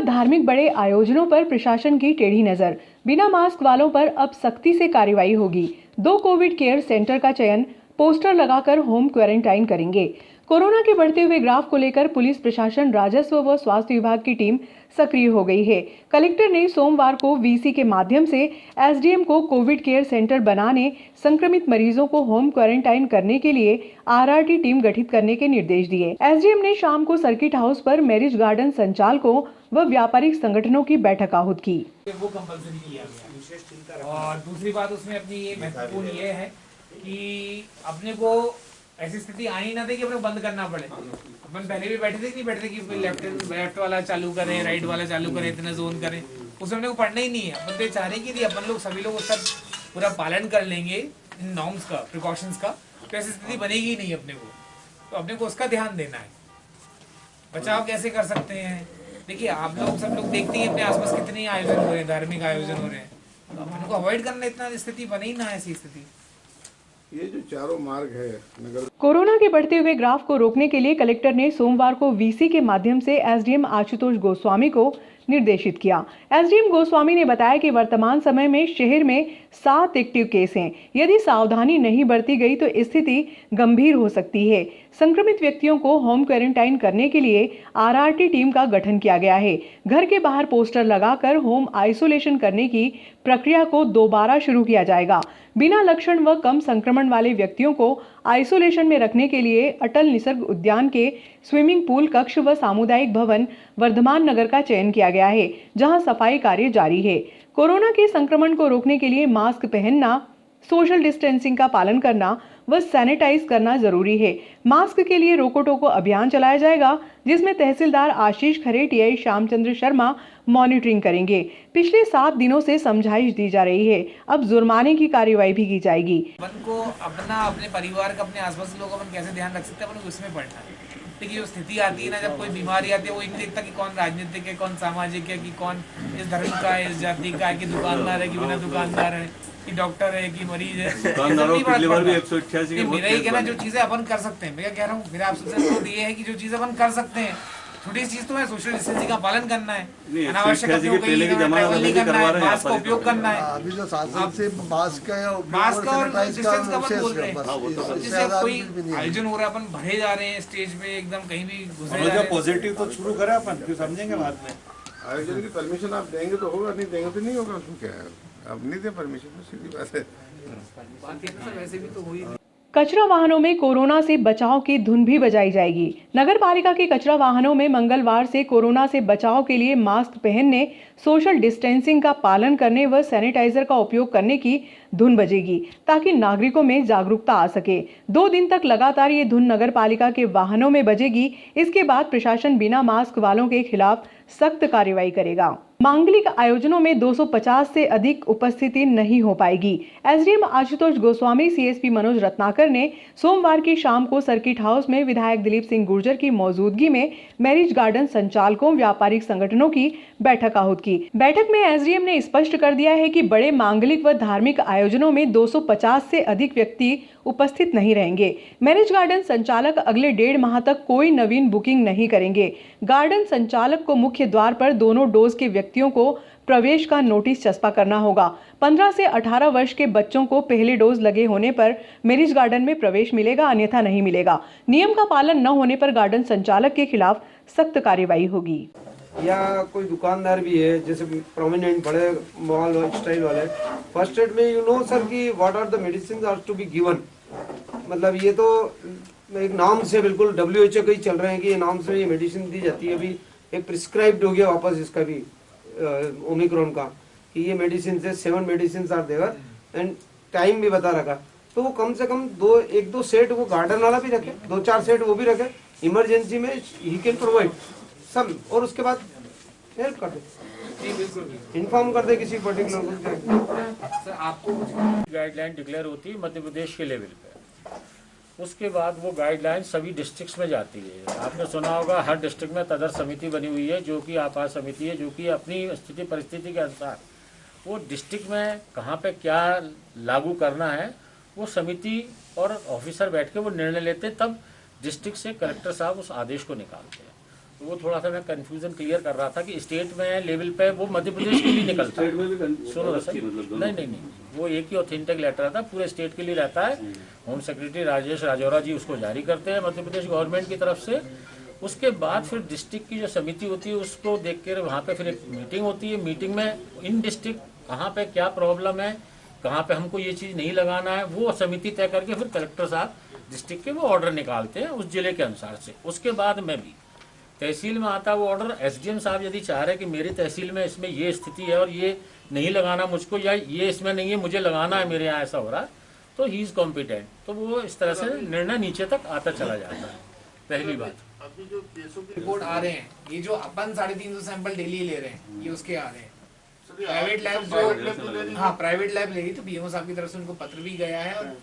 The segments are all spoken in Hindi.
व धार्मिक बड़े आयोजनों पर प्रशासन की टेढ़ी नजर। बिना मास्क वालों पर अब सख्ती से कार्रवाई होगी। 2 कोविड केयर सेंटर का चयन, पोस्टर लगाकर होम क्वारंटाइन करेंगे। कोरोना के बढ़ते हुए ग्राफ को लेकर पुलिस प्रशासन, राजस्व व स्वास्थ्य विभाग की टीम सक्रिय हो गई है। कलेक्टर ने सोमवार को वीसी के माध्यम से एसडीएम को कोविड केयर सेंटर बनाने, संक्रमित मरीजों को होम क्वारंटाइन करने के लिए आरआरटी टीम गठित करने के निर्देश दिए। एसडीएम ने शाम को सर्किट हाउस पर मैरिज गार्डन संचालकों व व्यापारिक संगठनों की बैठक आहूत की। वो कंपलसरी किया गया। और दूसरी बात उसमें अपनी ये महत्वपूर्ण ये है कि अपने को ऐसी स्थिति आनी ना दे कि अपने को बंद करना पड़े। अपन पहले भी बैठे थे कि नहीं बैठे थे कि कोई लेफ्ट वाला चालू करें, राइट वाला चालू करें, इतना जोन करें, उसमें अपने को पढ़ना ही नहीं है। अपन तो चाह रहे हैं कि अपन लोग सभी लोग उसका पूरा पालन कर लेंगे, इन नॉर्म्स का, प्रिकॉशंस का, तो ऐसी स्थिति बनेगी ही नहीं अपने को। तो अपने को उसका ध्यान देना है। बचाव कैसे कर सकते हैं? देखिए, आप लोग सब लोग देखते हैं अपने आसपास कितने आयोजन हो रहे हैं, धार्मिक आयोजन हो रहे हैं, तो अपन को अवॉइड करना, इतना स्थिति बने ही ना ऐसी स्थिति। ये जो चारों मार्ग है नगर। कोरोना के बढ़ते हुए ग्राफ को रोकने के लिए कलेक्टर ने सोमवार को वीसी के माध्यम से एसडीएम आशुतोष गोस्वामी को निर्देशित किया। एसडीएम गोस्वामी ने बताया कि वर्तमान समय में शहर में 7 एक्टिव केस हैं। यदि सावधानी नहीं बरती गई तो स्थिति गंभीर हो सकती है। संक्रमित व्यक्तियों को होम क्वारंटाइन करने के लिए आरआरटी टीम का गठन किया गया है। घर के बाहर पोस्टर लगाकर होम आइसोलेशन करने की प्रक्रिया को दोबारा शुरू किया जाएगा। बिना लक्षण व कम संक्रमण वाले व्यक्तियों को आइसोलेशन में रखने के लिए अटल निसर्ग उद्यान के स्विमिंग पूल कक्ष व सामुदायिक भवन वर्धमान नगर का चयन किया गया है, जहां सफाई कार्य जारी है। कोरोना के संक्रमण को रोकने के लिए मास्क पहनना, सोशल डिस्टेंसिंग का पालन करना व सैनिटाइज करना जरूरी है। मास्क के लिए रोको टोको अभियान चलाया जाएगा, जिसमें तहसीलदार आशीष खरे, टीआई श्यामचंद्र शर्मा मॉनिटरिंग करेंगे। पिछले 7 दिनों से समझाइश दी जा रही है, अब जुर्माने की कार्रवाई भी की जाएगी। अपन को अपने परिवार का, अपने आसपास के लोगों का अपन कैसे ध्यान रख सकते हैं, अपन को इसमें पढ़ना है। देखिए, जो स्थिति आती है ना, जब कोई बीमारी आती है, वो नहीं देखता कि कौन राजनीतिक है, कौन सामाजिक है, कि कौन इस धर्म का है, इस जाति का है, कि दुकानदार है, कि बिना दुकानदार है, कि डॉक्टर है, कि मरीज है। मेरा ही कहना, जो चीजें अपन कर सकते हैं, मैं क्या कह रहा हूँ, मेरा आपसे ये है कि जो चीजें अपन कर सकते हैं, छोटी चीज तो है, सोशल डिस्टेंसिंग का पालन करना है, अनावश्यक मास्क का उपयोग करना है। अभी जो सांसद से मास्क और डिस्टेंस का अपन बोल रहे हैं। जैसे कोई आयोजन हो रहा है, अपन भरे जा रहे हैं स्टेज पे, एकदम कहीं भी घुसे जा रहे हैं। पॉजिटिव तो शुरू करें अपन, फिर समझेंगे बाद में। आयोजन की परमिशन आप देंगे तो होगा, नहीं देंगे तो नहीं होगा। उसमें क्या है, आप नहीं दे परमिशन, तो सीधी बात है। बात ये तो वैसे भी तो हुई। कचरा वाहनों में कोरोना से बचाव की धुन भी बजाई जाएगी। नगर पालिका के कचरा वाहनों में मंगलवार से कोरोना से बचाव के लिए मास्क पहनने, सोशल डिस्टेंसिंग का पालन करने व सैनिटाइजर का उपयोग करने की धुन बजेगी, ताकि नागरिकों में जागरूकता आ सके। 2 दिन तक लगातार ये धुन नगर पालिका के वाहनों में बजेगी। इसके बाद प्रशासन बिना मास्क वालों के खिलाफ सख्त कार्रवाई करेगा। मांगलिक आयोजनों में 250 से अधिक उपस्थिति नहीं हो पाएगी। एसडीएम आशुतोष गोस्वामी, सीएसपी मनोज रत्नाकर ने सोमवार की शाम को सर्किट हाउस में विधायक दिलीप सिंह गुर्जर की मौजूदगी में मैरिज गार्डन संचालकों, व्यापारिक संगठनों की बैठक आहूत की। बैठक में एसडीएम ने स्पष्ट कर दिया है कि बड़े मांगलिक व धार्मिक आयोजनों में 250 से अधिक व्यक्ति उपस्थित नहीं रहेंगे। मैरिज गार्डन संचालक अगले 1.5 माह तक कोई नवीन बुकिंग नहीं करेंगे। गार्डन संचालक को मुख्य द्वार पर दोनों डोज के व्यक्तियों को प्रवेश का नोटिस चस्पा करना होगा। 15 से 18 वर्ष के बच्चों को पहले डोज लगे होने पर मैरिज गार्डन में प्रवेश मिलेगा, अन्यथा नहीं मिलेगा। नियम का पालन न होने पर गार्डन संचालक के खिलाफ सख्त कार्रवाई होगी। या कोई दुकानदार भी है, जैसे प्रोमिनेंट बड़े मॉल स्टाइल वाले, फर्स्ट एड में यू नो सर कि what are the medicine are to be given. मतलब ये तो एक नाम से बिल्कुल WHO का ही चल रहे हैं कि ये नाम से ये मेडिसिन दी जाती है। अभी एक प्रिस्क्राइब्ड हो गया वापस इसका भी ओमिक्रॉन का, कि ये मेडिसिन से 7 medicine are there and time भी बता रखा। तो वो कम से कम 1-2 सेट वो गार्डन वाला भी रखे, 2-4 सेट वो भी रखे, इमरजेंसी में ही कैन प्रोवाइड सब, और उसके बाद हेल्प कर दे, इन्फॉर्म कर दे किसी पर्टिकुलर को। सर, आपको गाइडलाइन डिक्लेयर होती है मध्य प्रदेश के लेवल पे, उसके बाद वो गाइडलाइन सभी डिस्ट्रिक्ट्स में जाती है। आपने सुना होगा हर डिस्ट्रिक्ट में तदर समिति बनी हुई है, जो कि आपात समिति है, जो कि अपनी स्थिति परिस्थिति के अनुसार वो डिस्ट्रिक्ट में कहाँ पे क्या लागू करना है, वो समिति और ऑफिसर बैठ के वो निर्णय लेते हैं। तब डिस्ट्रिक्ट से कलेक्टर साहब उस आदेश को निकालते हैं। तो वो थोड़ा सा मैं कंफ्यूजन क्लियर कर रहा था कि स्टेट में लेवल पे वो मध्य प्रदेश के लिए निकलता है। सुनो सर, नहीं, वो एक ही ऑथेंटिक लेटर आता है, पूरे स्टेट के लिए रहता है। होम सेक्रेटरी राजेश राजौरा जी उसको जारी करते हैं मध्य प्रदेश गवर्नमेंट की तरफ से। उसके बाद फिर डिस्ट्रिक्ट की जो समिति होती है उसको देख कर वहाँ पे फिर एक मीटिंग होती है। मीटिंग में इन डिस्ट्रिक्ट कहाँ पे क्या प्रॉब्लम है, कहाँ पे हमको ये चीज़ नहीं लगाना है, वो समिति तय करके फिर कलेक्टर साहब डिस्ट्रिक्ट के वो ऑर्डर निकालते हैं उस जिले के अनुसार से। उसके बाद में भी तहसील में आता है वो ऑर्डर। एसडीएम साहब यदि चाह रहे हैं कि मेरी तहसील में इसमें ये स्थिति है और ये नहीं लगाना मुझको, या ये इसमें नहीं है मुझे लगाना है, मेरे यहाँ ऐसा हो रहा है, तो ही इज़ कॉम्पिटेंट। तो वो इस तरह से निर्णय नीचे तक आता चला जाता है। पहली बात अभी जो केसों की रिपोर्ट आ रहे हैं, ये जो अपन 350 सैंपल डेली ले रहे हैं, ये उसके आ रहे हैं। प्राइवेट लैब जो, हाँ प्राइवेट लैब ले रही, तो बीएमओ साहब की तरफ से उनको पत्र भी गया है और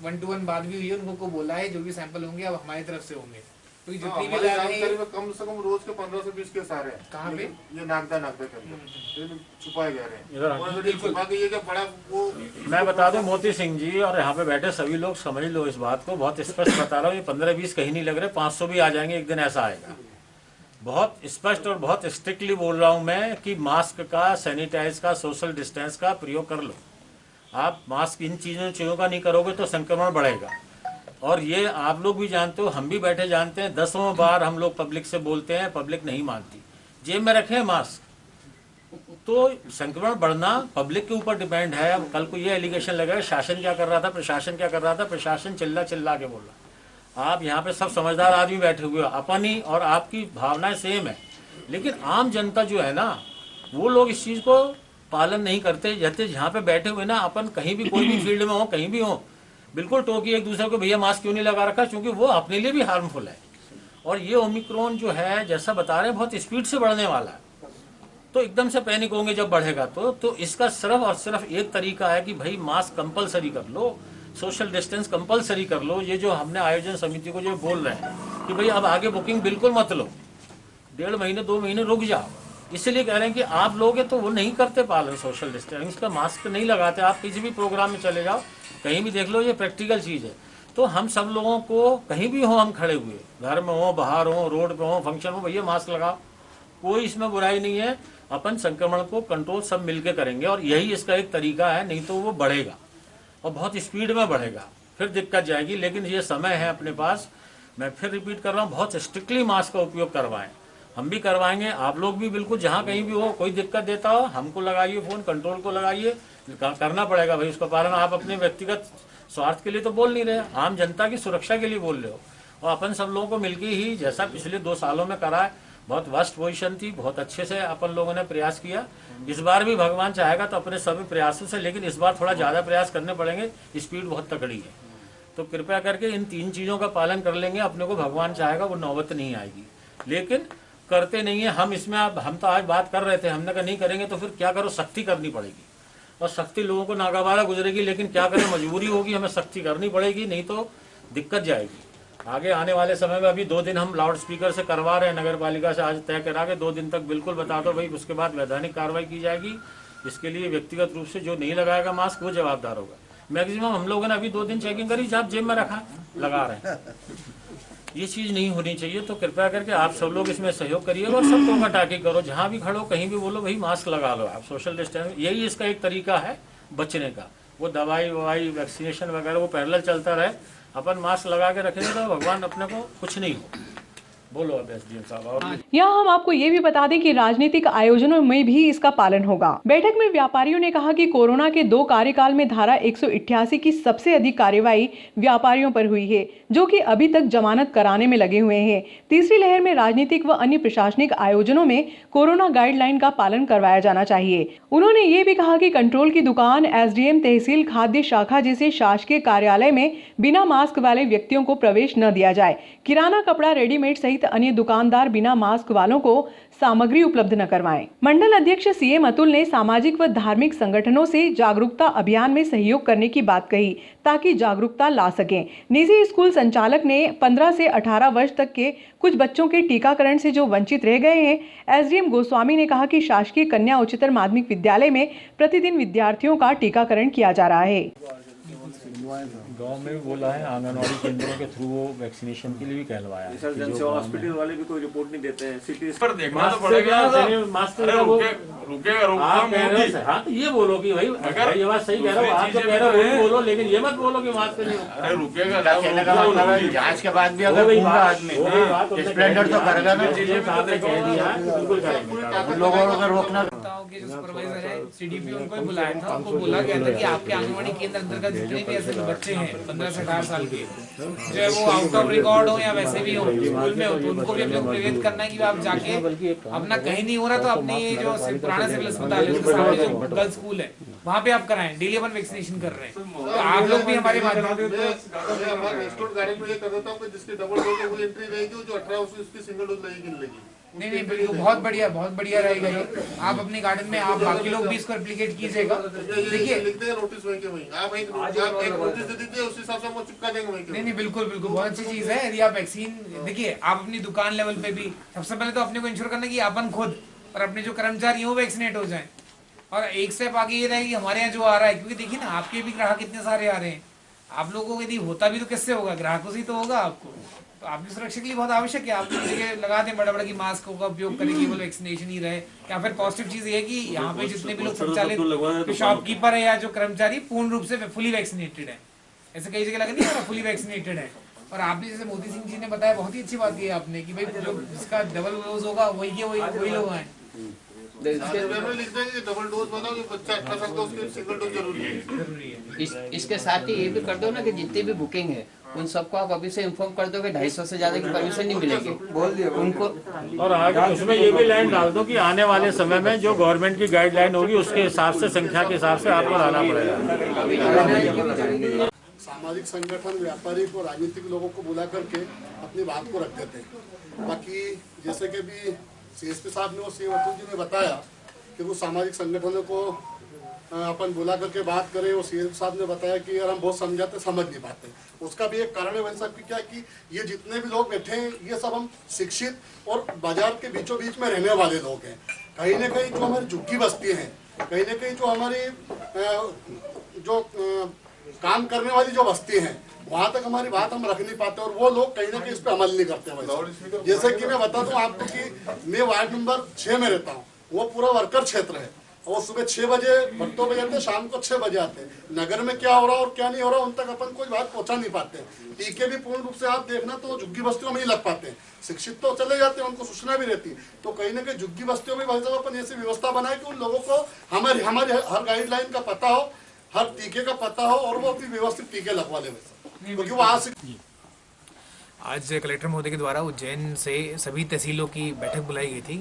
1-to-1 बात भी हुई है। उनको बोला है जो भी सैंपल होंगे अब हमारी तरफ से होंगे। तो जितनी भी लैब है कम से कम रोज के 15 से 20 केस आ रहे हैं। कहाँ पे? ये नागदा के अंदर छुपाए जा रहे हैं। इधर और अगर ये छुपा के ये क्या बड़ा वो, मैं बता दूं मोती सिंह जी और यहाँ पे बैठे सभी लोग समझ लो इस बात को, बहुत स्पष्ट बता रहा हूँ। ये 15-20 कहीं नहीं लग रहे, 500 भी आ जाएंगे एक दिन, ऐसा आएगा। बहुत स्पष्ट और बहुत स्ट्रिक्टली बोल रहा हूँ मैं कि मास्क का, सैनिटाइज का, सोशल डिस्टेंस का प्रयोग कर लो। आप मास्क इन चीज़ों का नहीं करोगे तो संक्रमण बढ़ेगा। और ये आप लोग भी जानते हो, हम भी बैठे जानते हैं, 10वें बार हम लोग पब्लिक से बोलते हैं, पब्लिक नहीं मानती। जेब में रखें मास्क, तो संक्रमण बढ़ना पब्लिक के ऊपर डिपेंड है। अब कल को ये एलिगेशन लगा शासन क्या कर रहा था, प्रशासन क्या कर रहा था, प्रशासन चिल्ला चिल्ला के बोल रहा। आप यहाँ पे सब समझदार आदमी बैठे हुए हो, अपनी और आपकी भावनाएं सेम है, लेकिन आम जनता जो है ना, वो लोग इस चीज़ को पालन नहीं करते। जैसे यहाँ पे बैठे हुए ना, अपन कहीं भी कोई भी फील्ड में हो, कहीं भी हो, बिल्कुल टोकी एक दूसरे को, भैया मास्क क्यों नहीं लगा रखा, क्योंकि वो अपने लिए भी हार्मफुल है। और ये ओमिक्रॉन जो है, जैसा बता रहे हैं, बहुत स्पीड से बढ़ने वाला है, तो एकदम से पैनिक होंगे जब बढ़ेगा। तो इसका सिर्फ और सिर्फ एक तरीका है कि भाई मास्क कंपलसरी कर लो, सोशल डिस्टेंस कंपलसरी कर लो। ये जो हमने आयोजन समिति को जो बोल रहे हैं कि भाई अब आगे बुकिंग बिल्कुल मत लो, 1.5 महीने 2 महीने रुक जाओ, इसलिए कह रहे हैं कि आप लोग तो वो नहीं करते पालन सोशल डिस्टेंस का, मास्क नहीं लगाते। आप किसी भी प्रोग्राम में चले जाओ, कहीं भी देख लो, ये प्रैक्टिकल चीज़ है। तो हम सब लोगों को कहीं भी हो, हम खड़े हुए, घर में हो, बाहर हो, रोड पे हो, फंक्शन हो, भैया मास्क लगाओ, कोई इसमें बुराई नहीं है। अपन संक्रमण को कंट्रोल सब मिलके करेंगे और यही इसका एक तरीका है, नहीं तो वो बढ़ेगा और बहुत स्पीड में बढ़ेगा, फिर दिक्कत जाएगी। लेकिन ये समय है अपने पास, मैं फिर रिपीट कर रहा हूँ, बहुत स्ट्रिक्टली मास्क का उपयोग करवाएं। हम भी करवाएंगे, आप लोग भी बिल्कुल, जहाँ कहीं भी हो, कोई दिक्कत देता हो हमको लगाइए फ़ोन, कंट्रोल को लगाइए, करना पड़ेगा भाई उसका पालन। आप अपने व्यक्तिगत स्वार्थ के लिए तो बोल नहीं रहे, आम जनता की सुरक्षा के लिए बोल रहे हो। और अपन सब लोगों को मिलकर ही, जैसा पिछले 2 सालों में करा है, बहुत वर्स्ट पोजीशन थी, बहुत अच्छे से अपन लोगों ने प्रयास किया। इस बार भी भगवान चाहेगा तो अपने सभी प्रयासों से, लेकिन इस बार थोड़ा ज़्यादा प्रयास करने पड़ेंगे, स्पीड बहुत तगड़ी है। तो कृपया करके इन 3 चीज़ों का पालन कर लेंगे, अपने को भगवान चाहेगा वो नौबत नहीं आएगी। लेकिन करते नहीं है हम इसमें। अब हम तो आज बात कर रहे थे, हमने कहा नहीं करेंगे तो फिर क्या करो, सख्ती करनी पड़ेगी। और सख्ती लोगों को नागवारा गुजरेगी, लेकिन क्या करें, मजबूरी होगी, हमें सख्ती करनी पड़ेगी, नहीं तो दिक्कत जाएगी। आगे आने वाले समय में अभी 2 दिन हम लाउड स्पीकर से करवा रहे हैं, नगर पालिका से आज तय करा के 2 दिन तक बिल्कुल बता दो भाई, उसके बाद वैधानिक कार्रवाई की जाएगी। इसके लिए व्यक्तिगत रूप से जो नहीं लगाएगा मास्क वो जवाबदार होगा। मैक्सिमम हम लोगों ने अभी 2 दिन चेकिंग करी, जब जेब में रखा लगा रहे हैं। ये चीज़ नहीं होनी चाहिए। तो कृपया करके आप सब लोग इसमें सहयोग करिए और सब टोका टाकी करो, जहाँ भी खड़ो कहीं भी बोलो भाई मास्क लगा लो आप, सोशल डिस्टेंस, यही इसका एक तरीका है बचने का। वो दवाई ववाई वैक्सीनेशन वगैरह वो पैरेलल चलता रहे, अपन मास्क लगा के रखेंगे तो भगवान अपने को कुछ नहीं हो। बोलो अब एसडीएम साहब। और यहाँ हम आपको ये भी बता दें कि राजनीतिक आयोजनों में भी इसका पालन होगा। बैठक में व्यापारियों ने कहा कि कोरोना के 2 कार्यकाल में धारा 188 की सबसे अधिक कार्यवाही व्यापारियों पर हुई है, जो कि अभी तक जमानत कराने में लगे हुए हैं। तीसरी लहर में राजनीतिक व अन्य प्रशासनिक आयोजनों में कोरोना गाइडलाइन का पालन करवाया जाना चाहिए। उन्होंने ये भी कहा कि कंट्रोल की दुकान, एसडीएम, तहसील, खाद्य शाखा जैसे शासकीय कार्यालय में बिना मास्क वाले व्यक्तियों को प्रवेश न दिया जाए। किराना, कपड़ा, रेडीमेड सहित अन्य दुकानदार बिना मास्क वालों को सामग्री उपलब्ध न करवाएं। मंडल अध्यक्ष सीएम अतुल ने सामाजिक व धार्मिक संगठनों से जागरूकता अभियान में सहयोग करने की बात कही, ताकि जागरूकता ला सकें। निजी स्कूल संचालक ने 15 से 18 वर्ष तक के कुछ बच्चों के टीकाकरण से जो वंचित रह गए हैं, एसडीएम गोस्वामी ने कहा कि शासकीय कन्या उच्चतर माध्यमिक विद्यालय में प्रतिदिन विद्यार्थियों का टीकाकरण किया जा रहा है। गांव में भी बोला है, आंगनवाड़ी केंद्रों के थ्रू वो वैक्सीनेशन के लिए भी कहलवाया है। सर जन सेवा हॉस्पिटल वाले भी कोई रिपोर्ट नहीं देते हैं, सिटी पर देखना तो पड़ेगा ना सर। मास्क अरे रुकेगा रोकथाम होगी। हाँ तो ये बोलो कि भाई अगर ये बात सही कह रहा हूँ, आप जो कह रहे हो वो बोलो, लेकिन ये मत बोलो कि मास्क नहीं होगा। अरे रुकेगा जांच के बाद भी अगर पूरा आदमी स्प्लेंडर तो करेगा ना, कह दिया बिल्कुल करेंगे। लोगों को अगर रोकना के जो सुपरवाइजर है सीडीपी, उनको ही बुलाया था। उनको बोला गया था कि आपके आंगनवाड़ी केंद्र अंतर्गत जितने भी ऐसे बच्चे हैं 15 से 18 साल के, जो है वो आउट ऑफ रिकॉर्ड हो या वैसे भी हो स्कूल में हो, तो उनको भी हम लोग प्रेरित करना है कि आप जाके अपना कहीं नहीं हो रहा तो अपने ये जो पुराना सिविल अस्पताल है उसके सामने जो गर्ल्स स्कूल है वहाँ पे आप कराएं। डेली अपन वैक्सीनेशन कर रहे हैं, तो आप लोग भी हमारे माध्यम गाड़ी में ये कर देता हूँ कि जिसकी डबल डोज वो एंट्री रहेगी, जो 18 उसकी सिंगल डोज लगेगी नहीं लगी। नहीं बिल्कुल बहुत बढ़िया रहेगा ये। आप अपने गार्डन में आप बाकी लोग भी इसको एप्लीकेट कीजिएगा। देखिए लिखते हैं नोटिस वहीं के वहीं, आप एक नोटिस दे दीजिए, उस हिसाब से हम चिपका देंगे वहीं के। नहीं बिल्कुल बहुत अच्छी चीज है। यदि आप वैक्सीन देखिए, आप अपनी दुकान लेवल पे भी सबसे पहले तो अपने को इंश्योर करना कि अपन खुद और अपने जो कर्मचारी हो वैक्सीनेट हो जाएं। और एक स्टेप आगे ये रहेगी हमारे यहाँ जो आ रहा है, क्योंकि देखिए ना आपके भी ग्राहक इतने सारे आ रहे हैं, आप लोगों को यदि होता भी तो किससे होगा, ग्राहकों से ही तो होगा। आपको तो आपकी सुरक्षा के लिए बहुत आवश्यक है, आप जगह लगा दें बड़ा की मास्क का उपयोग करें, केवल वैक्सीनेशन ही रहे। या फिर पॉजिटिव चीज ये है कि यहाँ पे जितने भी लोग संचालित शॉपकीपर है या जो कर्मचारी पूर्ण रूप से फुली वैक्सीनेटेड है। ऐसे कई जगह लगा नहीं है फुली वैक्सीनेटेड है। और आपने जैसे मोदी सिंह जी ने बताया, बहुत ही अच्छी बात की है आपने कि भाई जो जिसका डबल डोज होगा वही लोग आए। लिख देंगे कि डबल डोज बनाओ, जो बच्चा 18 साल का उसके सिंगल डोज जरूरी है। इसके साथ ही ये भी कर दो ना कि जितनी भी बुकिंग है उन सबको आप अभी से इन्फॉर्म कर दो कि 250 से ज्यादा की परमिशन नहीं मिलेगी, बोल दिया उनको। और आगे उसमें ये भी लाइन डाल दो कि आने वाले समय में जो गवर्नमेंट की गाइडलाइन होगी उसके हिसाब से, संख्या के हिसाब से आपको आना पड़ेगा। सामाजिक संगठन, व्यापारिक और राजनीतिक लोगों को बुला करके अपनी बात को रख देते हैं। बाकी जैसे कि भी सीएसपी साहब ने और सीएम अतुल जी ने बताया कि वो सामाजिक संगठनों को अपन बुला करके बात करें, और सीएम साहब ने बताया कि यार हम बहुत समझाते समझ नहीं पाते। उसका भी एक कारण है भाई साहब की क्या कि ये जितने भी लोग बैठे हैं ये सब हम शिक्षित और बाजार के बीचों बीच में रहने वाले लोग हैं। कहीं ना कहीं जो हमारी झुग्गी बस्ती है, कहीं ना कहीं जो हमारी जो काम करने वाली जो बस्ती है, वहाँ तक हमारी बात हम रख नहीं पाते, और वो लोग कहीं ना कहीं इस पर अमल नहीं करते भाई। जैसे कि मैं बता दूं आपको कि मैं वार्ड नंबर 6 में रहता हूँ, वो पूरा वर्कर क्षेत्र है, और सुबह 6 बजे भट्टों पे जाते हैं, शाम को 6 बजे आते हैं। नगर में क्या हो रहा है और क्या नहीं हो रहा उन तक अपन कोई बात पहुंचा नहीं पाते। टीके भी पूर्ण रूप से आप देखना तो झुग्गी बस्तियों में ही लग पाते हैं। शिक्षित तो चले जाते हैं, उनको सूचना भी रहती है, तो कहीं ना कहीं झुग्गी बस्तियों में भाई साहब अपन ऐसी व्यवस्था बनाए कि उन लोगों को हमारी हर गाइडलाइन का पता हो, हर टीके का पता हो, और वो अपनी व्यवस्थित टीके लगवा ले, क्योंकि वो आज कलेक्टर महोदय के द्वारा उज्जैन से सभी तहसीलों की बैठक बुलाई गई थी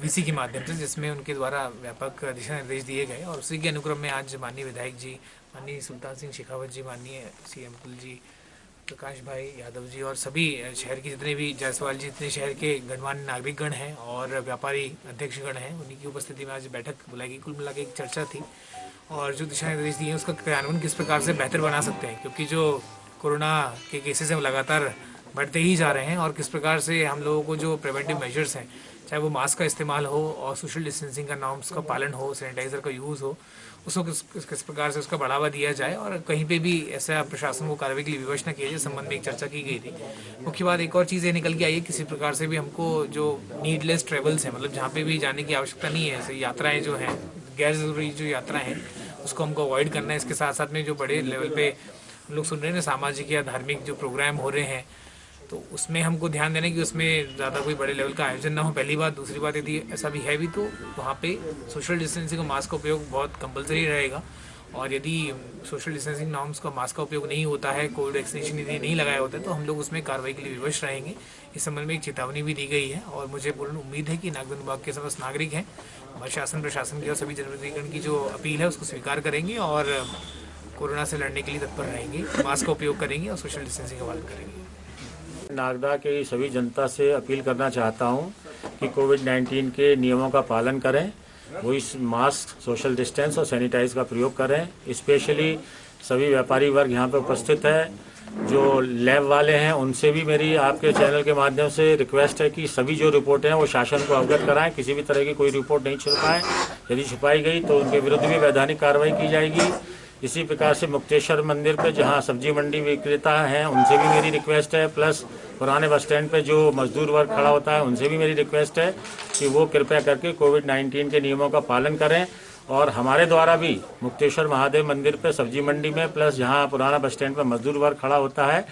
वीसी के माध्यम से, जिसमें उनके द्वारा व्यापक दिशा निर्देश दिए गए। और उसी के अनुक्रम में आज माननीय विधायक जी, माननीय सुल्तान सिंह शेखावत जी, माननीय सीएम अतुल जी, प्रकाश भाई यादव जी और सभी शहर के जितने भी जायसवाल जी, जितने शहर के गणमान्य नागरिकगण हैं और व्यापारी अध्यक्षगण हैं, उन्हीं की उपस्थिति में आज बैठक बुलाई गई। कुल मिला के एक चर्चा थी, और जो दिशा निर्देश दिए हैं उसका क्रियान्वयन किस प्रकार से बेहतर बना सकते हैं, क्योंकि जो कोरोना के केसेस हैं लगातार बढ़ते ही जा रहे हैं, और किस प्रकार से हम लोगों को जो प्रिवेंटिव मेजर्स हैं, चाहे वो मास्क का इस्तेमाल हो और सोशल डिस्टेंसिंग का नॉर्म्स का पालन हो, सैनिटाइज़र का यूज़ हो, उसको किस प्रकार से उसका बढ़ावा दिया जाए, और कहीं पे भी ऐसा प्रशासन को कार्रवाई के लिए विवश न किया जाए, संबंध में एक चर्चा की गई थी। मुख्य बात एक और चीज़ ये निकल के आई है, किसी प्रकार से भी हमको जो नीडलेस ट्रेवल्स हैं, मतलब जहाँ पे भी जाने की आवश्यकता नहीं है, ऐसे यात्राएँ जो हैं, गैर ज़रूरी जो यात्राएँ हैं, उसको हमको अवॉइड करना है। इसके साथ साथ में जो बड़े लेवल पे हम लोग सुन रहे हैं ना, सामाजिक या धार्मिक जो प्रोग्राम हो रहे हैं, तो उसमें हमको ध्यान देना कि उसमें ज़्यादा कोई बड़े लेवल का आयोजन ना हो, पहली बात। दूसरी बात, यदि ऐसा भी है भी तो वहाँ पे सोशल डिस्टेंसिंग का मास्क का उपयोग बहुत कंपलसरी रहेगा, और यदि सोशल डिस्टेंसिंग नॉर्म्स का मास्क का उपयोग नहीं होता है, कोविड वैक्सीनेशन यदि नहीं लगाया होता है, तो हम लोग उसमें कार्रवाई के लिए विवश रहेंगे। इस संबंध में एक चेतावनी भी दी गई है, और मुझे पूर्ण उम्मीद है कि नागरिक विभाग के समस्त नागरिक हैं, हमारे शासन प्रशासन की और सभी जनप्रतिनिधिगण की जो अपील है उसको स्वीकार करेंगे और कोरोना से लड़ने के लिए तत्पर रहेंगे, मास्क का उपयोग करेंगे और सोशल डिस्टेंसिंग का पालन करेंगे। नागदा के सभी जनता से अपील करना चाहता हूं कि कोविड-19 के नियमों का पालन करें, वो इस मास्क, सोशल डिस्टेंस और सैनिटाइज का प्रयोग करें। स्पेशली सभी व्यापारी वर्ग यहाँ पर उपस्थित है, जो लैब वाले हैं, उनसे भी मेरी आपके चैनल के माध्यम से रिक्वेस्ट है कि सभी जो रिपोर्टें हैं वो शासन को अवगत कराएं। किसी भी तरह की कोई रिपोर्ट नहीं छुपाएं, यदि छुपाई गई तो उनके विरुद्ध भी वैधानिक कार्रवाई की जाएगी। इसी प्रकार से मुक्तेश्वर मंदिर पे जहाँ सब्जी मंडी विक्रेता हैं उनसे भी मेरी रिक्वेस्ट है, प्लस पुराने बस स्टैंड पे जो मजदूर वर्ग खड़ा होता है उनसे भी मेरी रिक्वेस्ट है कि वो कृपया करके कोविड-19 के नियमों का पालन करें। और हमारे द्वारा भी मुक्तेश्वर महादेव मंदिर पे सब्जी मंडी में, प्लस जहाँ पुराना बस स्टैंड पे मजदूर वर्ग खड़ा होता है,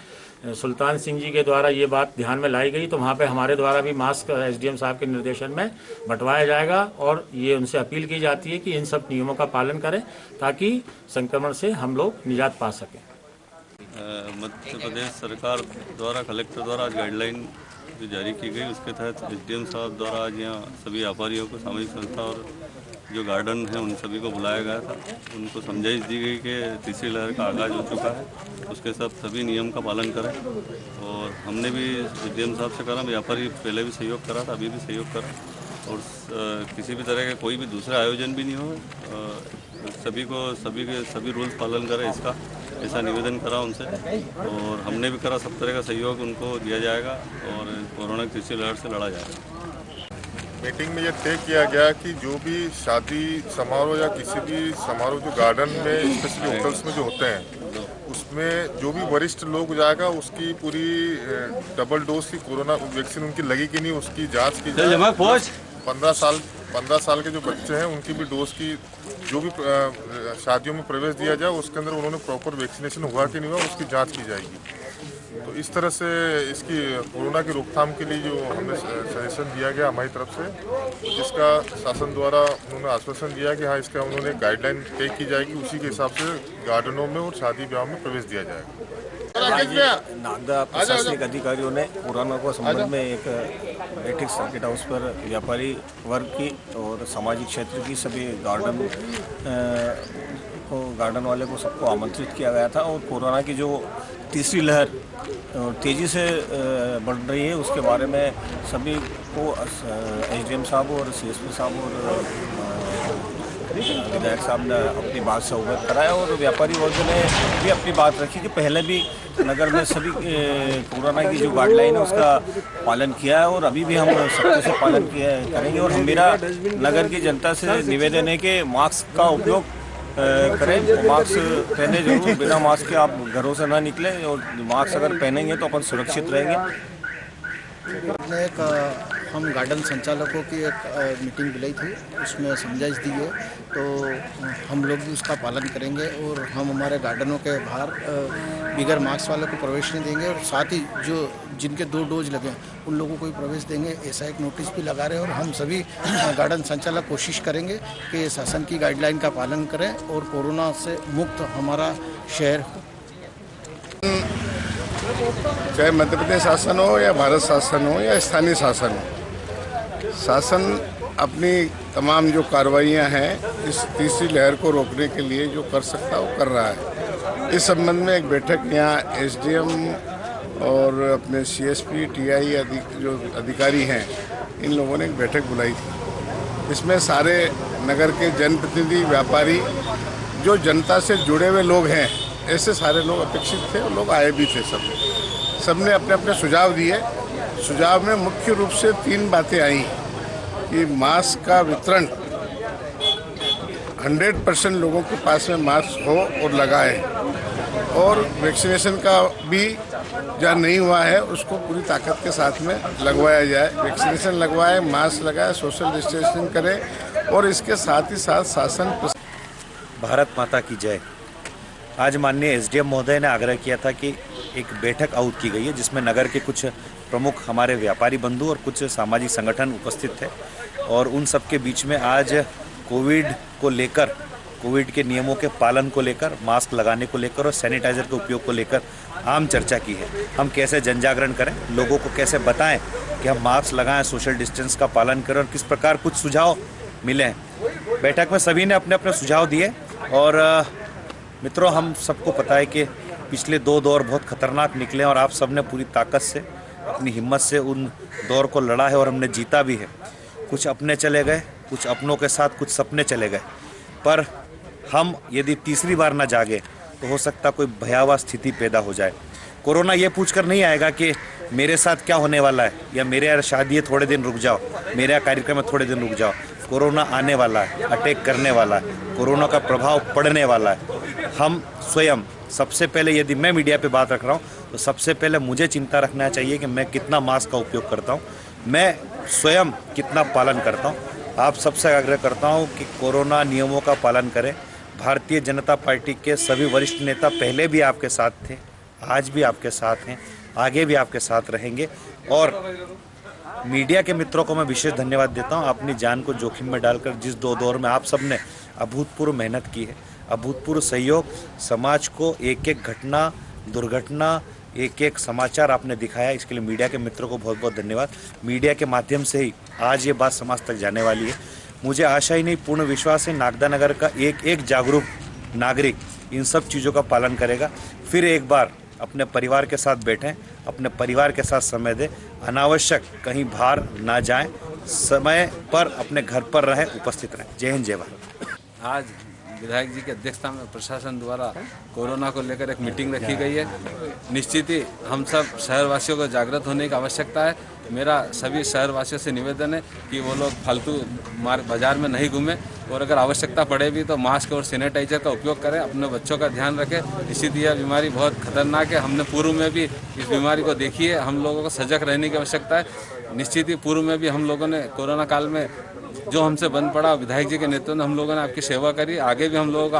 सुल्तान सिंह जी के द्वारा ये बात ध्यान में लाई गई, तो वहाँ पे हमारे द्वारा भी मास्क एसडीएम साहब के निर्देशन में बंटवाया जाएगा। और ये उनसे अपील की जाती है कि इन सब नियमों का पालन करें ताकि संक्रमण से हम लोग निजात पा सकें। मध्य प्रदेश सरकार द्वारा, कलेक्टर द्वारा आज गाइडलाइन जो जारी की गई, उसके तहत एसडीएम साहब द्वारा आज यहाँ सभी व्यापारियों को, सामाजिक संस्था और जो गार्डन हैं उन सभी को बुलाया गया था। उनको समझाइश दी गई कि तीसरी लहर का आगाज़ हो चुका है, उसके साथ सभी नियम का पालन करें। और हमने भी एसडीएम साहब से करा, व्यापारी पहले भी सहयोग करा था, अभी भी सहयोग करा, और किसी भी तरह का कोई भी दूसरा आयोजन भी नहीं हो, सभी रूल्स पालन करें, इसका ऐसा निवेदन करा उनसे। और हमने भी करा, सब तरह का सहयोग उनको दिया जाएगा और कोरोना की तीसरी लहर से लड़ा जाएगा। मीटिंग में ये तय किया गया कि जो भी शादी समारोह या किसी भी समारोह जो गार्डन में, स्पेशली होटल्स में जो होते हैं, उसमें जो भी वरिष्ठ लोग जाएगा उसकी पूरी डबल डोज की कोरोना वैक्सीन उनकी लगी कि नहीं उसकी जांच की जाए। 15 साल के जो बच्चे हैं उनकी भी डोज की, जो भी शादियों में प्रवेश दिया जाए उसके अंदर उन्होंने प्रॉपर वैक्सीनेशन हुआ कि नहीं हुआ उसकी जाँच की जाएगी। तो इस तरह से इसकी कोरोना की रोकथाम के लिए जो हमें सजेशन दिया गया हमारी तरफ से, जिसका शासन द्वारा उन्होंने आश्वासन दिया कि हाँ इसका उन्होंने गाइडलाइन तय की जाएगी, उसी के हिसाब से गार्डनों में और शादी ब्याह में प्रवेश दिया जाएगा। नागदा प्रशासनिक अधिकारियों ने कोरोना को संबंध में एक बैठक सर्किट हाउस पर व्यापारी वर्ग की और सामाजिक क्षेत्र की सभी गार्डन वाले को सबको आमंत्रित किया गया था। और कोरोना की जो तीसरी लहर तेज़ी से बढ़ रही है उसके बारे में सभी को एसडीएम साहब और सीएसपी साहब और विधायक साहब ने अपनी बात से अवगत कराया। और व्यापारी वर्ग ने भी अपनी बात रखी कि पहले भी नगर में सभी कोरोना की जो गाइडलाइन है उसका पालन किया है और अभी भी हम सबके से पालन करेंगे। और मेरा नगर की जनता से निवेदन है कि मास्क का उपयोग करें, मास्क पहने जरूर, बिना मास्क के आप घरों से ना निकलें और मास्क अगर पहनेंगे तो अपन सुरक्षित रहेंगे। हम गार्डन संचालकों की एक मीटिंग बुलाई थी, उसमें समझाइश दी है, तो हम लोग भी उसका पालन करेंगे और हम हमारे गार्डनों के बाहर बिगर मास्क वालों को प्रवेश नहीं देंगे और साथ ही जो जिनके 2 डोज लगे उन लोगों को भी प्रवेश देंगे, ऐसा एक नोटिस भी लगा रहे हैं। और हम सभी गार्डन संचालक कोशिश करेंगे कि शासन की गाइडलाइन का पालन करें और कोरोना से मुक्त हमारा शहर हो। चाहे मध्य प्रदेश शासन हो या भारत शासन हो या स्थानीय शासन हो, शासन अपनी तमाम जो कार्रवाइयाँ हैं इस तीसरी लहर को रोकने के लिए जो कर सकता है वो कर रहा है। इस संबंध में एक बैठक यहाँ एसडीएम और अपने सीएसपी टीआई जो अधिकारी हैं इन लोगों ने एक बैठक बुलाई थी। इसमें सारे नगर के जनप्रतिनिधि, व्यापारी, जो जनता से जुड़े हुए लोग हैं, ऐसे सारे लोग अपेक्षित थे और लोग आए भी थे। सबने अपने अपने सुझाव दिए। सुझाव में मुख्य रूप से 3 बातें आई कि मास्क का वितरण 100% लोगों के पास में मास्क हो और लगाए, और वैक्सीनेशन का भी जहाँ नहीं हुआ है उसको पूरी ताकत के साथ में लगवाया जाए। वैक्सीनेशन लगवाए, मास्क लगाए, सोशल डिस्टेंसिंग करें और इसके साथ ही साथ शासन। भारत माता की जय। आज माननीय एसडीएम महोदय ने आग्रह किया था कि एक बैठक आउट की गई है जिसमें नगर के कुछ प्रमुख हमारे व्यापारी बंधु और कुछ सामाजिक संगठन उपस्थित थे और उन सब के बीच में आज कोविड को लेकर, कोविड के नियमों के पालन को लेकर, मास्क लगाने को लेकर और सैनिटाइजर के उपयोग को लेकर आम चर्चा की है। हम कैसे जन जागरण करें, लोगों को कैसे बताएं कि हम मास्क लगाएं, सोशल डिस्टेंस का पालन करें और किस प्रकार कुछ सुझाव मिले हैं। बैठक में सभी ने अपने अपने सुझाव दिए और मित्रों, हम सबको पता है कि पिछले 2 दौर बहुत खतरनाक निकले और आप सब ने पूरी ताकत से, अपनी हिम्मत से उन दौर को लड़ा है और हमने जीता भी है। कुछ अपने चले गए, कुछ अपनों के साथ कुछ सपने चले गए, पर हम यदि तीसरी बार ना जागे तो हो सकता कोई भयावह स्थिति पैदा हो जाए। कोरोना ये पूछकर नहीं आएगा कि मेरे साथ क्या होने वाला है या मेरे यहाँ शादी है थोड़े दिन रुक जाओ, मेरे यहाँ कार्यक्रम में थोड़े दिन रुक जाओ। कोरोना आने वाला है, अटैक करने वाला है, कोरोना का प्रभाव पड़ने वाला है। हम स्वयं सबसे पहले, यदि मैं मीडिया पे बात रख रहा हूँ तो सबसे पहले मुझे चिंता रखना चाहिए कि मैं कितना मास्क का उपयोग करता हूँ, मैं स्वयं कितना पालन करता हूँ। आप सबसे आग्रह करता हूँ कि कोरोना नियमों का पालन करें। भारतीय जनता पार्टी के सभी वरिष्ठ नेता पहले भी आपके साथ थे, आज भी आपके साथ हैं, आगे भी आपके साथ रहेंगे। और मीडिया के मित्रों को मैं विशेष धन्यवाद देता हूं, अपनी जान को जोखिम में डालकर जिस दौर में आप सब ने अभूतपूर्व मेहनत की है, अभूतपूर्व सहयोग, समाज को एक एक घटना, दुर्घटना, एक एक समाचार आपने दिखाया, इसके लिए मीडिया के मित्रों को बहुत बहुत धन्यवाद। मीडिया के माध्यम से ही आज ये बात समाज तक जाने वाली है। मुझे आशा ही नहीं, पूर्ण विश्वास है नागदा नगर का एक एक जागरूक नागरिक इन सब चीज़ों का पालन करेगा। फिर एक बार अपने परिवार के साथ बैठें, अपने परिवार के साथ समय दें, अनावश्यक कहीं बाहर ना जाएं, समय पर अपने घर पर रहें, उपस्थित रहें। जय हिंद, जय भारत। आज विधायक जी की अध्यक्षता में प्रशासन द्वारा कोरोना को लेकर एक मीटिंग रखी गई है। निश्चित ही हम सब शहरवासियों को जागृत होने की आवश्यकता है। मेरा सभी शहरवासियों से निवेदन है कि वो लोग फालतू बाजार में नहीं घूमें और अगर आवश्यकता पड़े भी तो मास्क और सैनिटाइजर का उपयोग करें, अपने बच्चों का ध्यान रखें। निश्चित यह बीमारी बहुत खतरनाक है, हमने पूर्व में भी इस बीमारी को देखी है, हम लोगों को सजग रहने की आवश्यकता है। निश्चित ही पूर्व में भी हम लोगों ने कोरोना काल में जो हमसे बंद पड़ा, विधायक जी के नेतृत्व में हम लोगों ने आपकी सेवा करी, आगे भी हम लोग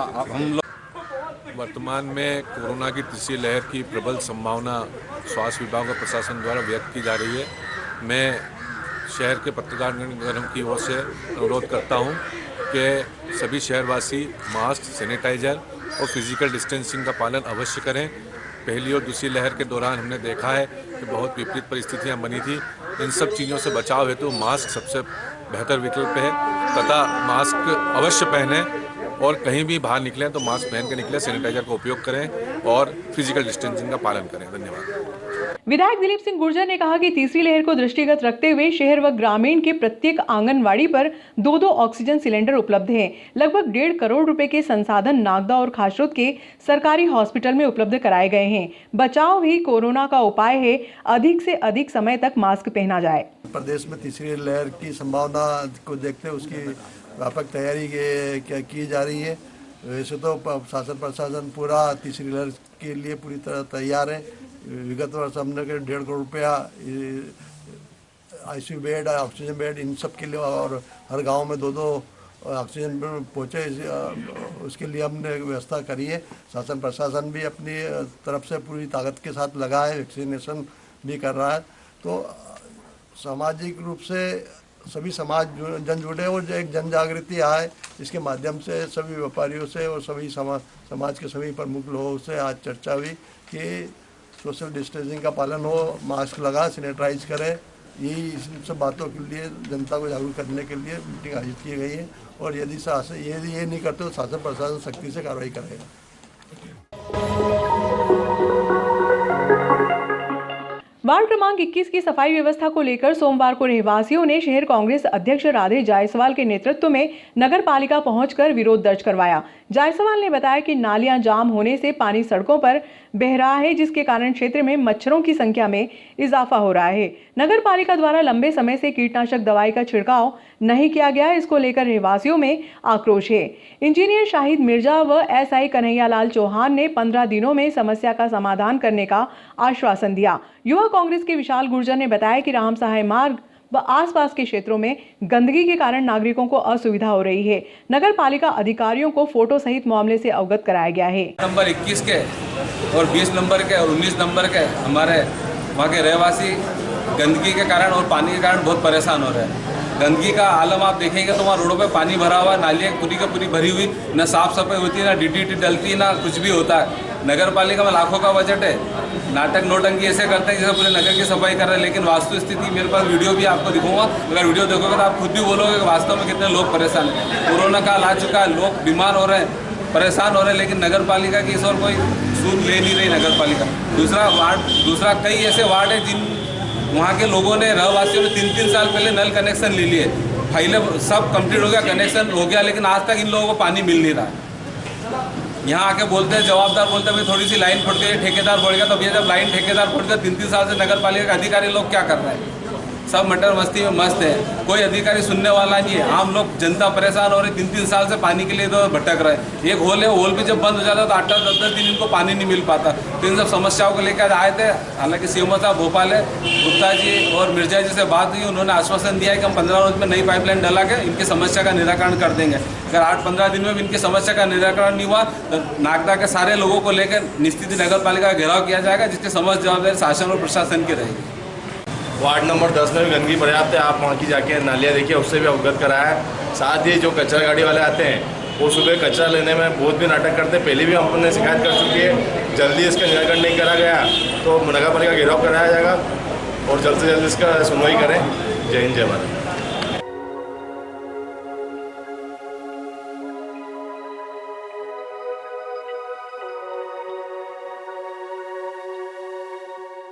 वर्तमान में कोरोना की तीसरी लहर की प्रबल संभावना स्वास्थ्य विभाग और प्रशासन द्वारा व्यक्त की जा रही है। मैं शहर के पत्रकारगण की ओर से अनुरोध करता हूं कि सभी शहरवासी मास्क, सैनिटाइजर और फिजिकल डिस्टेंसिंग का पालन अवश्य करें। पहली और दूसरी लहर के दौरान हमने देखा है कि बहुत विपरीत परिस्थितियां बनी थी। इन सब चीज़ों से बचाव हेतु मास्क सबसे बेहतर विकल्प है तथा मास्क अवश्य पहनें और कहीं भी बाहर निकलें तो मास्क पहन के निकलें, सैनिटाइजर का उपयोग करें और फिजिकल डिस्टेंसिंग का पालन करें। धन्यवाद। विधायक दिलीप सिंह गुर्जर ने कहा कि तीसरी लहर को दृष्टिगत रखते हुए शहर व ग्रामीण के प्रत्येक आंगनवाड़ी पर 2-2 ऑक्सीजन सिलेंडर उपलब्ध हैं। लगभग 1.5 करोड़ रुपए के संसाधन नागदा और खासरोद के सरकारी हॉस्पिटल में उपलब्ध कराए गए हैं। बचाव ही कोरोना का उपाय है, अधिक से अधिक समय तक मास्क पहना जाए। प्रदेश में तीसरी लहर की संभावना को देखते उसकी व्यापक तैयारी की जा रही है। वैसे तो शासन प्रशासन पूरा तीसरी लहर के लिए पूरी तरह तैयार है। विगत वर्ष हमने 1.5 करोड़ रुपया ICU bed, oxygen bed in सब के लिए और हर गांव में 2-2 ऑक्सीजन बेड पहुँचे, उसके लिए हमने व्यवस्था करी है। शासन प्रशासन भी अपनी तरफ से पूरी ताकत के साथ लगा है, वैक्सीनेशन भी कर रहा है। तो सामाजिक रूप से सभी समाज जन जुड़े और जो एक जन जागृति आए, इसके माध्यम से सभी व्यापारियों से और सभी समाज के सभी प्रमुख लोगों से आज चर्चा हुई कि सोशल डिस्टेंसिंग का पालन हो, मास्क लगा, सैनिटाइज करें। यही इन सब बातों के लिए जनता को जागरूक करने के लिए मीटिंग आयोजित की गई है और यदि ये नहीं करते तो शासन प्रशासन सख्ती से कार्रवाई करेगा। वार्ड क्रमांक 21 की सफाई व्यवस्था को लेकर सोमवार को रहवासियों ने शहर कांग्रेस अध्यक्ष राधे जायसवाल के नेतृत्व में नगर पालिका पहुंचकर विरोध दर्ज करवाया। जायसवाल ने बताया कि नालियां जाम होने से पानी सड़कों पर बह रहा है, जिसके कारण क्षेत्र में मच्छरों की संख्या में इजाफा हो रहा है। नगर पालिका द्वारा लंबे समय से कीटनाशक दवाई का छिड़काव नहीं किया गया, इसको लेकर रहवासियों में आक्रोश है। इंजीनियर शाहिद मिर्जा व SI कन्हैयालाल चौहान ने 15 दिनों में समस्या का समाधान करने का आश्वासन दिया। युवा कांग्रेस के विशाल गुर्जर ने बताया कि राम सहाय मार्ग व आसपास के क्षेत्रों में गंदगी के कारण नागरिकों को असुविधा हो रही है। नगर पालिका अधिकारियों को फोटो सहित मामले से अवगत कराया गया है। नंबर 21 के और 20 नंबर के और 19 नंबर के हमारे वहाँ के रहवासी गंदगी के कारण और पानी के कारण बहुत परेशान हो रहे हैं। गंदगी का आलम आप देखेंगे तो वहाँ रोडों पे पानी भरा हुआ, नालियाँ पूरी का पूरी भरी हुई, ना साफ सफाई होती है, ना DDT डलती है, ना कुछ भी होता है। नगर पालिका में लाखों का बजट है, नाटक नोटंकी ऐसे करते हैं जैसे पूरे नगर की सफाई कर रहे हैं, लेकिन वास्तु स्थिति मेरे पास वीडियो भी आपको दिखाऊंगा। अगर वीडियो देखोगे तो आप खुद भी बोलोगे कि वास्तव में कितने लोग परेशान हैं। कोरोना काल आ चुका है, लोग बीमार हो रहे हैं, परेशान हो रहे हैं, लेकिन नगर पालिका की इस और कोई सूद ले नहीं रही नगर पालिका। दूसरा कई ऐसे वार्ड है जिन वहाँ के लोगों ने, रहवासियों ने 3-3 साल पहले नल कनेक्शन ले लिए, फाइलें सब कंप्लीट हो गया, कनेक्शन हो गया, लेकिन आज तक इन लोगों को पानी मिल नहीं रहा। यहाँ आके बोलते हैं, जवाबदार बोलते हैं भाई थोड़ी सी लाइन फट गई, ठेकेदार बढ़ गया। तो भैया जब लाइन ठेकेदार फट गया, 3-3 साल से नगर पालिका के अधिकारी लोग क्या कर रहे हैं? सब मटर मस्ती में मस्त है, कोई अधिकारी सुनने वाला नहीं है। आम लोग जनता परेशान हो रही, 3-3 साल से पानी के लिए तो भटक रहे हैं। एक होल है, होल भी जब बंद हो जाता तो 8-8, 10-10 दिन इनको पानी नहीं मिल पाता। तो इन सब समस्याओं को लेकर आए थे। हालांकि सीएमओ साहब भोपाल है, गुप्ता जी और मिर्जा जी से बात हुई, उन्होंने आश्वासन दिया है कि हम 15 रोज में नई पाइपलाइन डला के इनकी समस्या का निराकरण कर देंगे। अगर 8-15 दिन में भी इनकी समस्या का निराकरण नहीं हुआ तो नागदा के सारे लोगों को लेकर निश्चित ही नगर पालिका का घेराव किया जाएगा, जिसकी समस्त जवाबदारी शासन और प्रशासन की रहेगी। वार्ड नंबर 10 में भी गंदगी पर्याप्त है, आप वहाँ की जाके नालियाँ देखिए, उससे भी अवगत कराया है। साथ ही जो कचरा गाड़ी वाले आते हैं वो सुबह कचरा लेने में बहुत भी नाटक करते हैं, पहले भी हमने शिकायत कर चुकी है। जल्दी इसका निराकरण नहीं करा गया तो नगर पालिका घेराव कराया जाएगा और जल्द से जल्द इसका सुनवाई करें। जय हिंद, जय भारत।